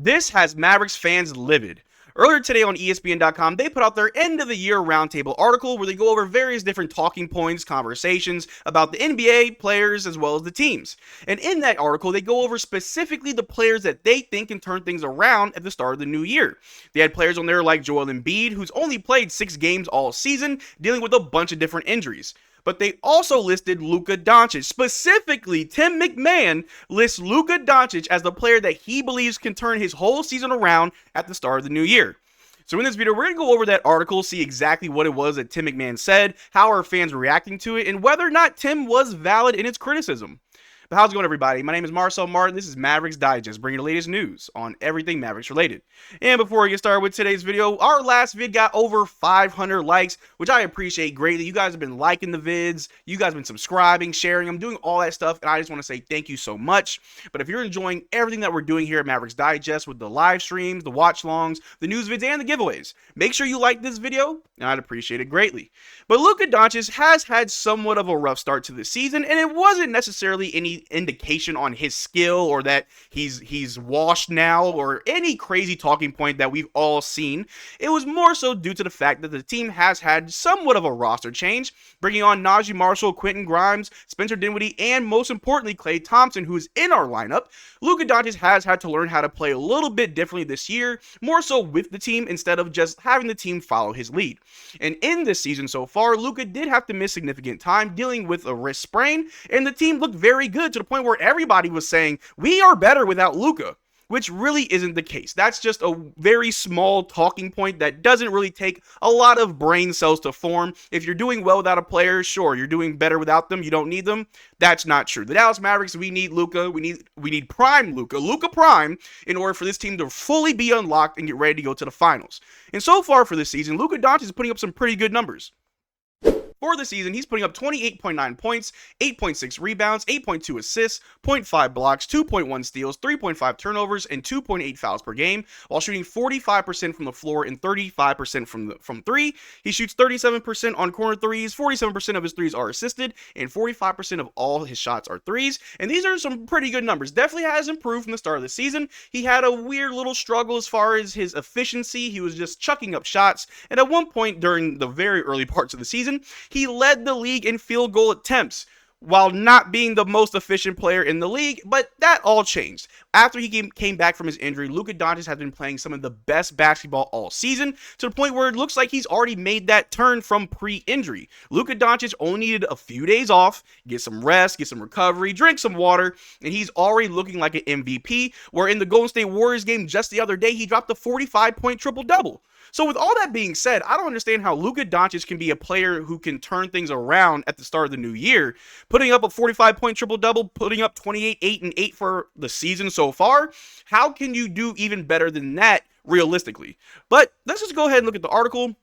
This has Mavericks fans livid. Earlier today on ESPN.com, they put out their end of the year roundtable article where they go over various different talking points, conversations about the NBA players as well as the teams. And in that article, they go over specifically the players that they think can turn things around at the start of the new year. They had players on there like Joel Embiid, who's only played 6 games all season, dealing with a bunch of different injuries. But they also listed Luka Doncic. Specifically, Tim McMahon lists Luka Doncic as the player that he believes can turn his whole season around at the start of the new year. So in this video, we're going to go over that article, see exactly what it was that Tim McMahon said, how are fans reacting to it, and whether or not Tim was valid in its criticism. But how's it going, everybody? My name is Marcel Martin. This is Mavericks Digest, bringing the latest news on everything Mavericks related. And before we get started with today's video, our last vid got over 500 likes, which I appreciate greatly. You guys have been liking the vids. You guys have been subscribing, sharing them, doing all that stuff. And I just want to say thank you so much. But if you're enjoying everything that we're doing here at Mavericks Digest with the live streams, the watch longs, the news vids, and the giveaways, make sure you like this video, and I'd appreciate it greatly. But Luka Doncic has had somewhat of a rough start to the season, and it wasn't necessarily any indication on his skill or that he's washed now or any crazy talking point that we've all seen. It was more so due to the fact that the team has had somewhat of a roster change, bringing on Najee Marshall, Quentin Grimes, Spencer Dinwiddie, and most importantly, Klay Thompson, who is in our lineup. Luka Doncic has had to learn how to play a little bit differently this year, more so with the team instead of just having the team follow his lead. And in this season so far, Luka did have to miss significant time dealing with a wrist sprain, and the team looked very good to the point where everybody was saying, we are better without Luka, which really isn't the case. That's just a very small talking point that doesn't really take a lot of brain cells to form. If you're doing well without a player, sure, you're doing better without them. You don't need them. That's not true. The Dallas Mavericks, we need Luka. We need prime Luka, Luka prime, in order for this team to fully be unlocked and get ready to go to the finals. And so far for this season, Luka Doncic is putting up some pretty good numbers. For the season, he's putting up 28.9 points, 8.6 rebounds, 8.2 assists, 0.5 blocks, 2.1 steals, 3.5 turnovers, and 2.8 fouls per game, while shooting 45% from the floor and 35% from three. He shoots 37% on corner threes, 47% of his threes are assisted, and 45% of all his shots are threes. And these are some pretty good numbers. Definitely has improved from the start of the season. He had a weird little struggle as far as his efficiency. He was just chucking up shots, and at one point during the very early parts of the season, he led the league in field goal attempts while not being the most efficient player in the league, but that all changed. After he came back from his injury, Luka Doncic has been playing some of the best basketball all season, to the point where it looks like he's already made that turn from pre-injury. Luka Doncic only needed a few days off, get some rest, get some recovery, drink some water, and he's already looking like an MVP, where in the Golden State Warriors game just the other day, he dropped a 45-point triple-double. So with all that being said, I don't understand how Luka Doncic can be a player who can turn things around at the start of the new year, putting up a 45-point triple-double, putting up 28, 8, and 8 for the season so far. How can you do even better than that realistically? But let's just go ahead and look at the article.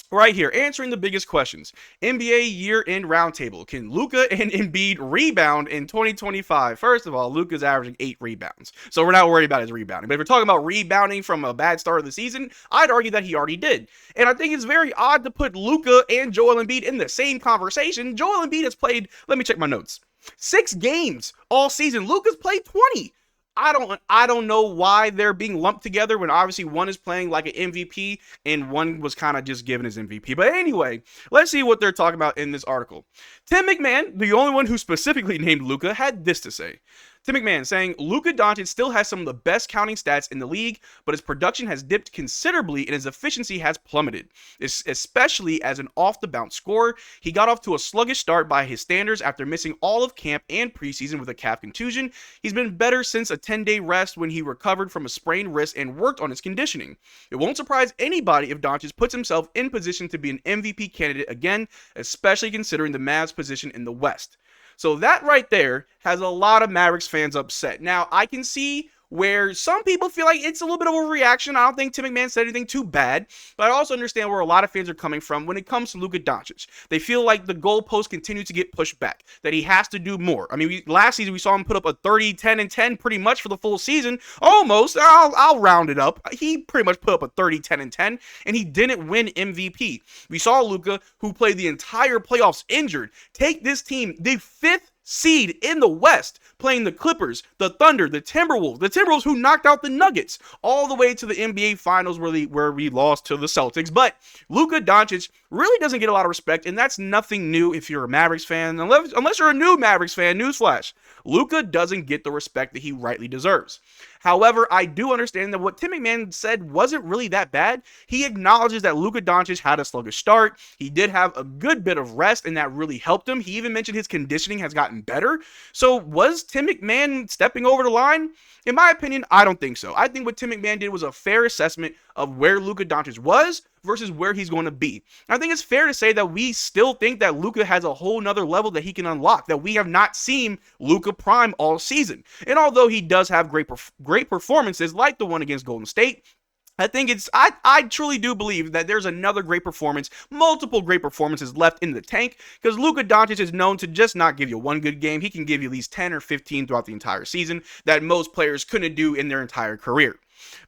Right here, answering the biggest questions. NBA year-end roundtable. Can Luka and Embiid rebound in 2025? First of all, Luka's averaging 8 rebounds, so we're not worried about his rebounding. But if we're talking about rebounding from a bad start of the season, I'd argue that he already did. And I think it's very odd to put Luka and Joel Embiid in the same conversation. Joel Embiid has played, let me check my notes, 6 games all season. Luka's played 20. I don't know why they're being lumped together when obviously one is playing like an MVP and one was kind of just given his MVP. But anyway, let's see what they're talking about in this article. Tim McMahon, the only one who specifically named Luka, had this to say. Tim McMahon saying, Luka Doncic still has some of the best counting stats in the league, but his production has dipped considerably and his efficiency has plummeted, especially as an off-the-bounce scorer. He got off to a sluggish start by his standards after missing all of camp and preseason with a calf contusion. He's been better since a 10-day rest when he recovered from a sprained wrist and worked on his conditioning. It won't surprise anybody if Doncic puts himself in position to be an MVP candidate again, especially considering the Mavs' position in the West. So that right there has a lot of Mavericks fans upset. Now, I can see where some people feel like it's a little bit of a reaction. I don't think Tim McMahon said anything too bad, but I also understand where a lot of fans are coming from when it comes to Luka Doncic. They feel like the goalposts continue to get pushed back, that he has to do more. I mean, last season we saw him put up a 30, 10, and 10 pretty much for the full season. Almost. I'll round it up. He pretty much put up a 30, 10, and 10, and he didn't win MVP. We saw Luka, who played the entire playoffs injured, take this team, the 5th seed in the West, playing the Clippers, the Thunder, the Timberwolves who knocked out the Nuggets, all the way to the NBA Finals where we lost to the Celtics. But Luka Doncic really doesn't get a lot of respect, and that's nothing new if you're a Mavericks fan, unless you're a new Mavericks fan. Newsflash, Luka doesn't get the respect that he rightly deserves. However, I do understand that what Tim McMahon said wasn't really that bad. He acknowledges that Luka Doncic had a sluggish start. He did have a good bit of rest, and that really helped him. He even mentioned his conditioning has gotten better. So was Tim McMahon stepping over the line? In my opinion, I don't think so. I think what Tim McMahon did was a fair assessment of where Luka Doncic was versus where he's going to be. I think it's fair to say that we still think that Luka has a whole nother level that he can unlock, that we have not seen Luka prime all season. And although he does have great performances like the one against Golden State, I truly do believe that there's another great performance, multiple great performances left in the tank, because Luka Doncic is known to just not give you one good game. He can give you at least 10 or 15 throughout the entire season that most players couldn't do in their entire career.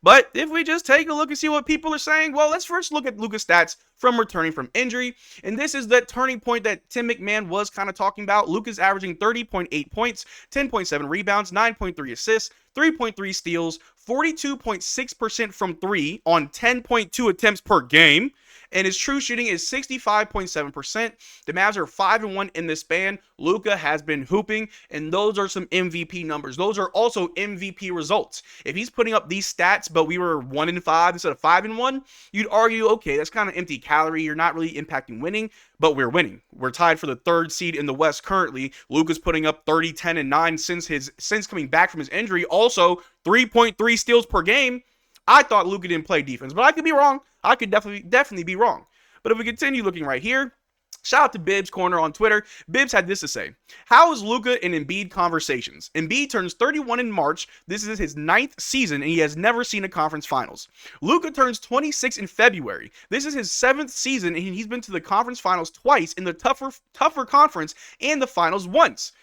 But if we just take a look and see what people are saying, well, let's first look at Luka's stats from returning from injury. And this is that turning point that Tim McMahon was kind of talking about. Luka's averaging 30.8 points, 10.7 rebounds, 9.3 assists, 3.3 steals, 42.6% from 3 on 10.2 attempts per game. And his true shooting is 65.7%. The Mavs are 5-1 in this span. Luka has been hooping, and those are some MVP numbers. Those are also MVP results. If he's putting up these stats, but we were 1-5 instead of 5-1, you'd argue, okay, that's kind of empty calorie. You're not really impacting winning, but we're winning. We're tied for the 3rd seed in the West currently. Luka's putting up 30, 10, and 9 since coming back from his injury. Also, 3.3 steals per game. I thought Luka didn't play defense, but I could be wrong. I could definitely be wrong. But if we continue looking right here, shout out to Bibbs Corner on Twitter. Bibbs had this to say: how is Luka and Embiid conversations? Embiid turns 31 in March. This is his 9th season, and he has never seen a conference finals. Luka turns 26 in February. This is his 7th season, and he's been to the conference finals twice, in the tougher conference, and the finals once.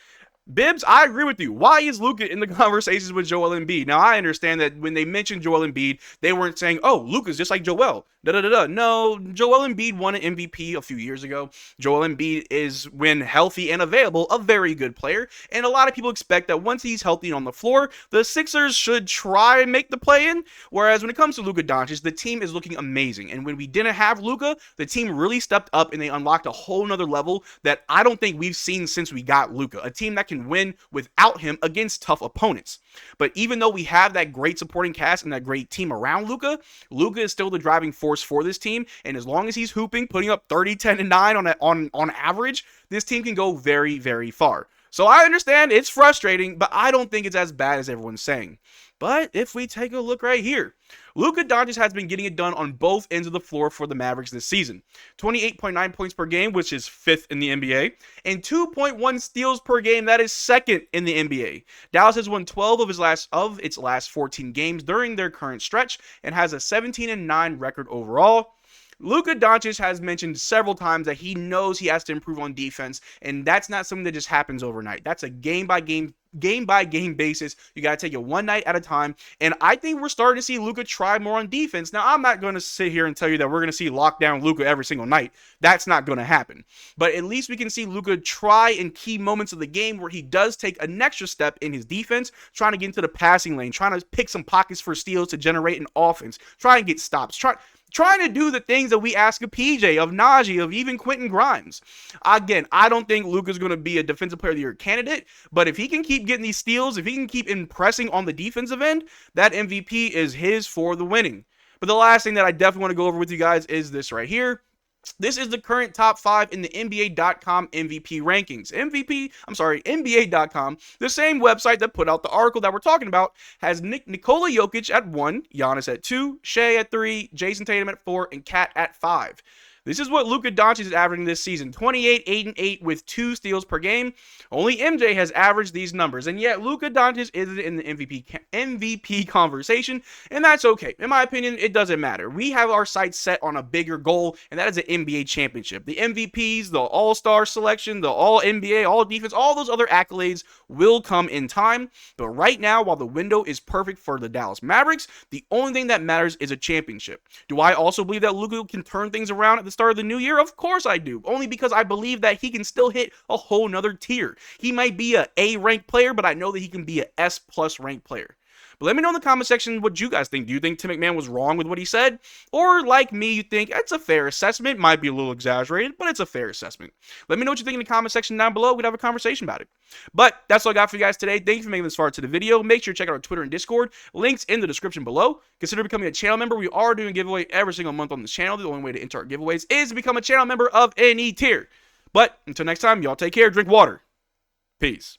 Bibbs, I agree with you. Why is Luka in the conversations with Joel Embiid? Now, I understand that when they mentioned Joel Embiid, they weren't saying, oh, Luka's just like Joel. No, Joel Embiid won an MVP a few years ago. Joel Embiid is, when healthy and available, a very good player. And a lot of people expect that once he's healthy and on the floor, the Sixers should try and make the play-in. Whereas when it comes to Luka Doncic, the team is looking amazing. And when we didn't have Luka, the team really stepped up and they unlocked a whole nother level that I don't think we've seen since we got Luka. A team that can win without him against tough opponents. But even though we have that great supporting cast and that great team around Luka, Luka is still the driving force for this team. And as long as he's hooping, putting up 30, 10, and 9 on average, this team can go very, very far. So I understand it's frustrating, but I don't think it's as bad as everyone's saying. But if we take a look right here, Luka Doncic has been getting it done on both ends of the floor for the Mavericks this season. 28.9 points per game, which is 5th in the NBA, and 2.1 steals per game, that is 2nd in the NBA. Dallas has won 12 of its last 14 games during their current stretch and has a 17-9 record overall. Luka Doncic has mentioned several times that he knows he has to improve on defense, and that's not something that just happens overnight. That's a game-by-game basis. You got to take it one night at a time, and I think we're starting to see Luka try more on defense. Now, I'm not going to sit here and tell you that we're going to see lockdown Luka every single night. That's not going to happen. But at least we can see Luka try in key moments of the game where he does take an extra step in his defense, trying to get into the passing lane, trying to pick some pockets for steals to generate an offense, try and get stops, trying to do the things that we ask of PJ, of Najee, of even Quentin Grimes. Again, I don't think Luka's going to be a Defensive Player of the Year candidate, but if he can keep getting these steals, if he can keep impressing on the defensive end, that MVP is his for the winning. But the last thing that I definitely want to go over with you guys is this right here. This is the current top 5 in the NBA.com MVP rankings. NBA.com, the same website that put out the article that we're talking about, has Nikola Jokic at 1, Giannis at 2, Shea at 3, Jason Tatum at 4, and Kat at 5. This is what Luka Doncic is averaging this season. 28, 8, and 8 with 2 steals per game. Only MJ has averaged these numbers. And yet Luka Doncic isn't in the MVP conversation. And that's okay. In my opinion, it doesn't matter. We have our sights set on a bigger goal, and that is an NBA championship. The MVPs, the All-Star selection, the All-NBA, All-Defense, all those other accolades will come in time. But right now, while the window is perfect for the Dallas Mavericks, the only thing that matters is a championship. Do I also believe that Luka can turn things around at the start of the new year? Of course I do. Only because I believe that he can still hit a whole nother tier. He might be a A-ranked player, but I know that he can be a S+ ranked player. But let me know in the comment section what you guys think. Do you think Tim McMahon was wrong with what he said? Or like me, you think it's a fair assessment? Might be a little exaggerated, but it's a fair assessment. Let me know what you think in the comment section down below. We'd have a conversation about it. But that's all I got for you guys today. Thank you for making this far to the video. Make sure to check out our Twitter and Discord. Links in the description below. Consider becoming a channel member. We are doing a giveaway every single month on this channel. The only way to enter our giveaways is to become a channel member of any tier. But until next time, y'all take care. Drink water. Peace.